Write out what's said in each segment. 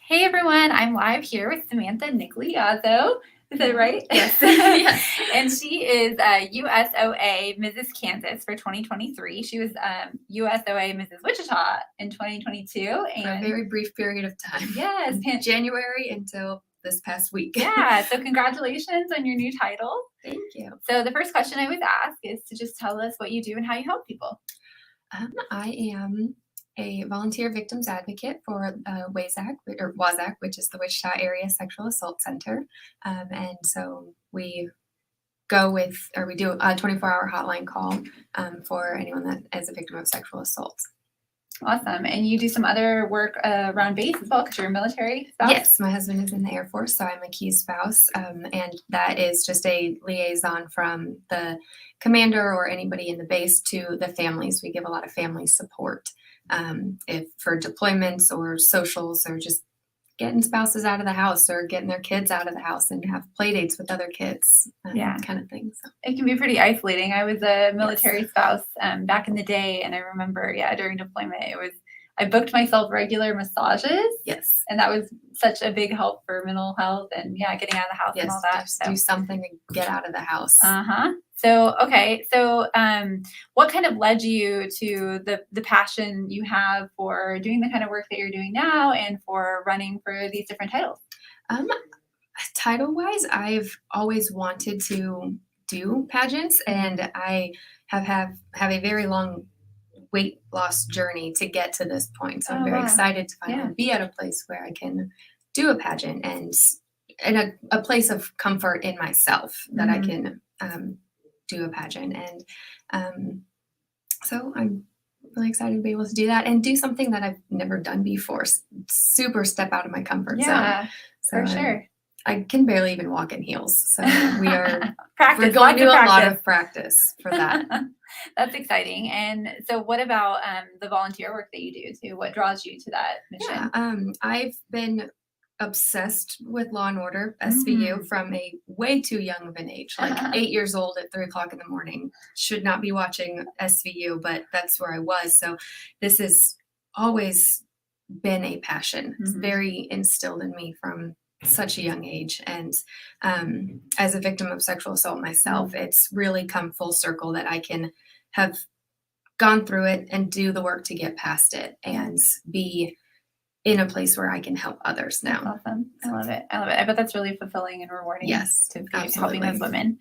Hey everyone, I'm live here with Samantha Nigliazzo. Is that right? Yes. Yes. And she is USOA Mrs. Kansas for 2023. She was USOA Mrs. Wichita in 2022. For a very brief period of time. Yes. January until this past week. Yeah. So congratulations on your new title. Thank you. So the first question I always ask is to just tell us what you do and how you help people. I am a volunteer victims advocate for WASAC, which is the Wichita Area Sexual Assault Center. And so we do a 24-hour hotline call for anyone that is a victim of sexual assault. Awesome. And you do some other work around base as well because you're a military spouse? Yes, my husband is in the Air Force, so I'm a key spouse. And that is just a liaison from the commander or anybody in the base to the families. We give a lot of family support if for deployments or socials or just getting spouses out of the house or getting their kids out of the house and have play dates with other kids, kind of thing. So. It can be pretty isolating. I was a military spouse back in the day, and I remember, during deployment, I booked myself regular massages. Yes. And that was such a big help for mental health and getting out of the house and all that. Just do something to get out of the house. So, okay. So, what kind of led you to the passion you have for doing the kind of work that you're doing now and for running for these different titles? Title-wise, I've always wanted to do pageants, and I have a very long weight loss journey to get to this point. So I'm very excited to finally be at a place where I can do a pageant and a place of comfort in myself that I can do a pageant. And so I'm really excited to be able to do that and do something that I've never done before. Super step out of my comfort zone. Yeah, so for sure. I can barely even walk in heels. So we are we're going to do a lot of practice for that. That's exciting. And so what about the volunteer work that you do too? What draws you to that mission? Yeah, I've been obsessed with Law and Order, SVU, from a way too young of an age, like 8 years old at 3:00 in the morning. Should not be watching SVU, but that's where I was. So this has always been a passion. It's very instilled in me from such a young age. And as a victim of sexual assault myself, it's really come full circle that I can have gone through it and do the work to get past it and be in a place where I can help others now. That's awesome. I love it. I bet that's really fulfilling and rewarding. Yes, to be helping those women.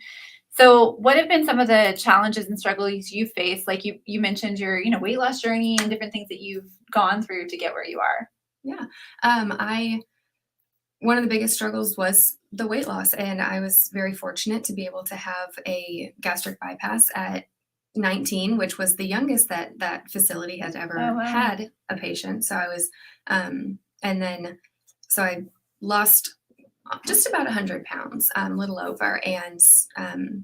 So what have been some of the challenges and struggles you face? Like you mentioned your, weight loss journey and different things that you've gone through to get where you are. Yeah. One of the biggest struggles was the weight loss, and I was very fortunate to be able to have a gastric bypass at 19, which was the youngest that facility has ever had a patient. So I was, so I lost just about 100 pounds, a little over, and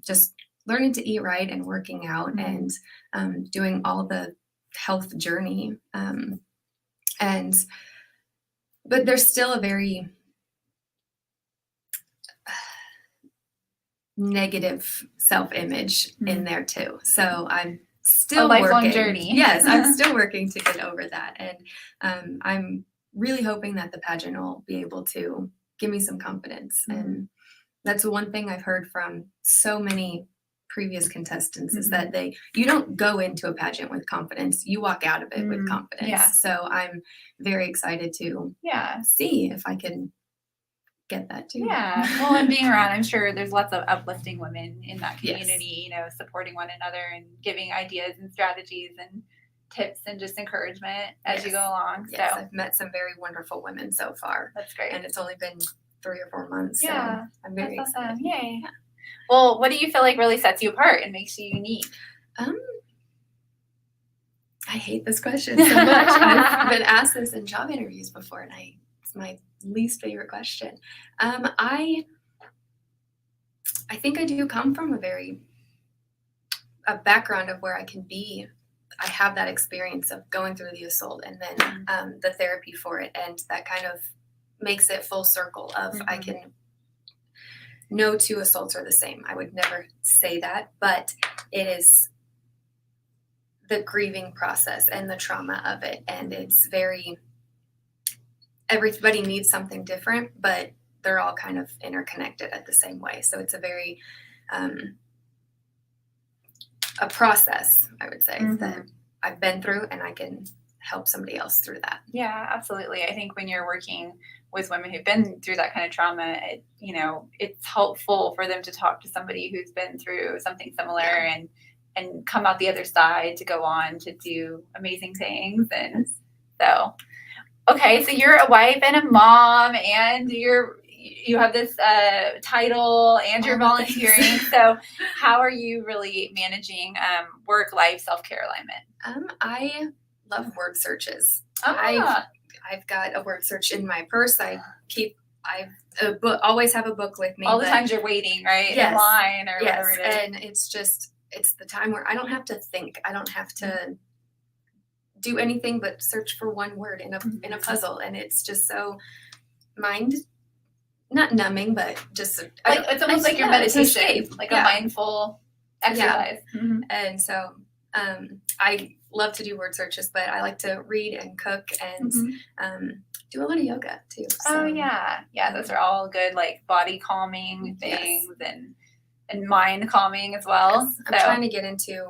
just learning to eat right and working out and doing all the health journey. But there's still a very negative self-image in there too. So I'm still a lifelong working. Journey. Yes, I'm still working to get over that. And I'm really hoping that the pageant will be able to give me some confidence. And that's one thing I've heard from so many previous contestants is that you don't go into a pageant with confidence, you walk out of it with confidence. Yeah. So I'm very excited to see if I can get that too. Yeah. Well, and being around, I'm sure there's lots of uplifting women in that community, supporting one another and giving ideas and strategies and tips and just encouragement as you go along. Yes, so I've met some very wonderful women so far. That's great. And it's only been 3 or 4 months. Yeah. So I'm very excited. Awesome. Yay. Yeah. Well, what do you feel like really sets you apart and makes you unique? I hate this question so much. I've been asked this in job interviews before, and it's my least favorite question. I think I do come from a background of where I can be. I have that experience of going through the assault and then the therapy for it, and that kind of makes it full circle of I can. No 2 assaults are the same. I would never say that, but it is the grieving process and the trauma of it, and it's very everybody needs something different, but they're all kind of interconnected at the same way. So it's a very a process, I would say, that I've been through, and I can help somebody else through that. Yeah, absolutely. I think when you're working with women who've been through that kind of trauma, it's helpful for them to talk to somebody who's been through something similar and come out the other side to go on to do amazing things. And so, okay, so you're a wife and a mom, and you have this title, and you're volunteering. So how are you really managing work-life self-care alignment? I love word searches. Ah. I've got a word search in my purse. Always have a book with me. All the times you're waiting, right? Yes, in line or whatever it is. And it's the time where I don't have to think. I don't have to do anything but search for one word in a puzzle, and it's just so not numbing, but just it's almost like your meditation, like a mindful exercise. Yeah. And so I love to do word searches, but I like to read and cook and do a lot of yoga too. So, oh yeah, those are all good, like body calming things and mind calming as well. Yes. I'm trying to get into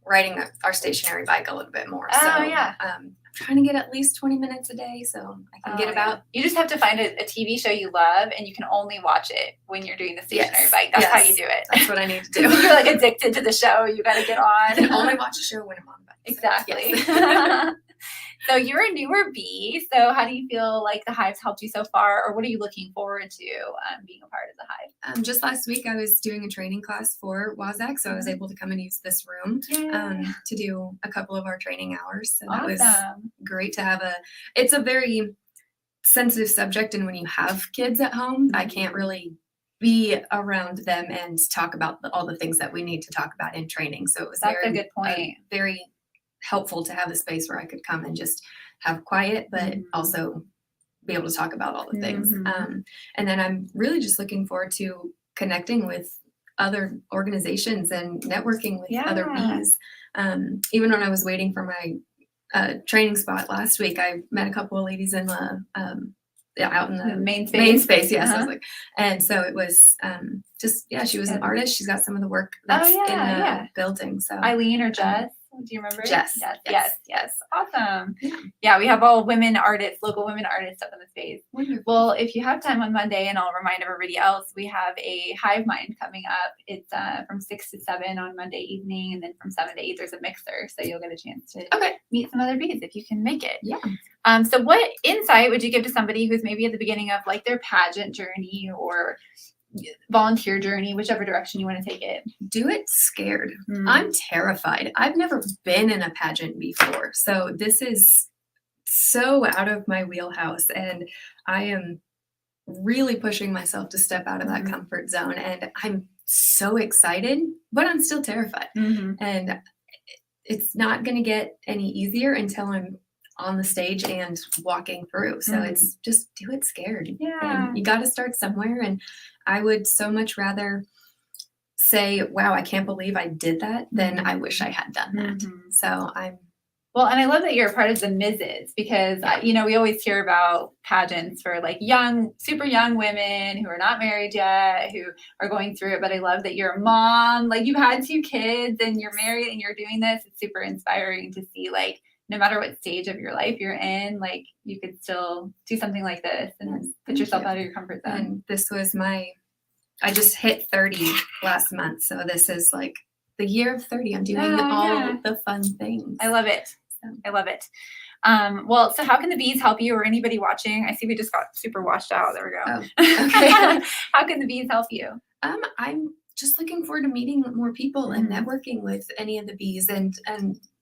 riding our stationary bike a little bit more. I'm trying to get at least 20 minutes a day, so I can get about. You just have to find a TV show you love, and you can only watch it when you're doing the stationary bike. That's how you do it. That's what I need to do. You're like addicted to the show. You got to get on. I can only watch a show when I'm on the bike. Exactly. So, yes. So you're a newer bee. So how do you feel like the Hive's helped you so far, or what are you looking forward to being a part of the Hive? Just last week, I was doing a training class for WASAC, so I was able to come and use this room to do a couple of our training hours. So that was great to have it's a very sensitive subject, and when you have kids at home, I can't really be around them and talk about all the things that we need to talk about in training. So it was a good point. Very helpful to have a space where I could come and just have quiet, but also be able to talk about all the things. And then I'm really just looking forward to connecting with other organizations and networking with other bees. Even when I was waiting for my training spot last week, I met a couple of ladies in the out in the main space. Yes, I was like, and so it was she was an artist. She's got some of the work that's in the building. So Eileen or Jess. Do you remember? Yes. Awesome. Yeah, we have all women artists, local women artists up in the space. Wonderful. Well, if you have time on Monday, and I'll remind everybody else, we have a Hive Mind coming up. It's from 6 to 7 on Monday evening, and then from 7 to 8 there's a mixer, so you'll get a chance to meet some other bees if you can make it. Yeah. So what insight would you give to somebody who's maybe at the beginning of like their pageant journey or volunteer journey, whichever direction you want to take it? Do it scared. I'm terrified. I've never been in a pageant before, so this is so out of my wheelhouse, and I am really pushing myself to step out of that comfort zone, and I'm so excited, but I'm still terrified. And it's not going to get any easier until I'm on the stage and walking through. So it's just do it scared. And you got to start somewhere. And I would so much rather say, wow, I can't believe I did that, than I wish I had done that. So well, and I love that you're a part of the Mrs. because, we always hear about pageants for like super young women who are not married yet, who are going through it. But I love that you're a mom, like you've had 2 kids and you're married and you're doing this. It's super inspiring to see, like, no matter what stage of your life you're in, like you could still do something like this and put yourself out of your comfort zone. And this was I just hit 30 last month. So this is like the year of 30. I'm doing all the fun things. I love it. I love it. Well, so how can the bees help you, or anybody watching? I see we just got super washed out. There we go. Oh, okay. How can the bees help you? I'm just looking forward to meeting more people and networking with any of the bees and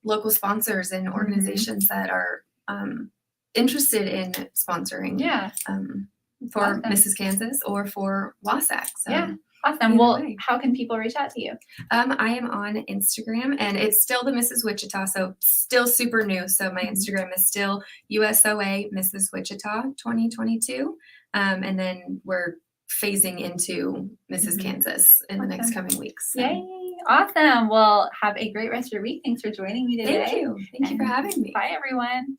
local sponsors and organizations that are interested in sponsoring for Mrs. Kansas or for WASAC. So awesome. Well, how can people reach out to you? I am on Instagram, and it's still the Mrs. Wichita, so still super new. So my Instagram is still USOA Mrs. Wichita 2022. And then we're phasing into Mrs. Kansas in the next coming weeks. So. Yay. Awesome. Well, have a great rest of your week. Thanks for joining me today. Thank you. Thank you for having me. Bye, everyone.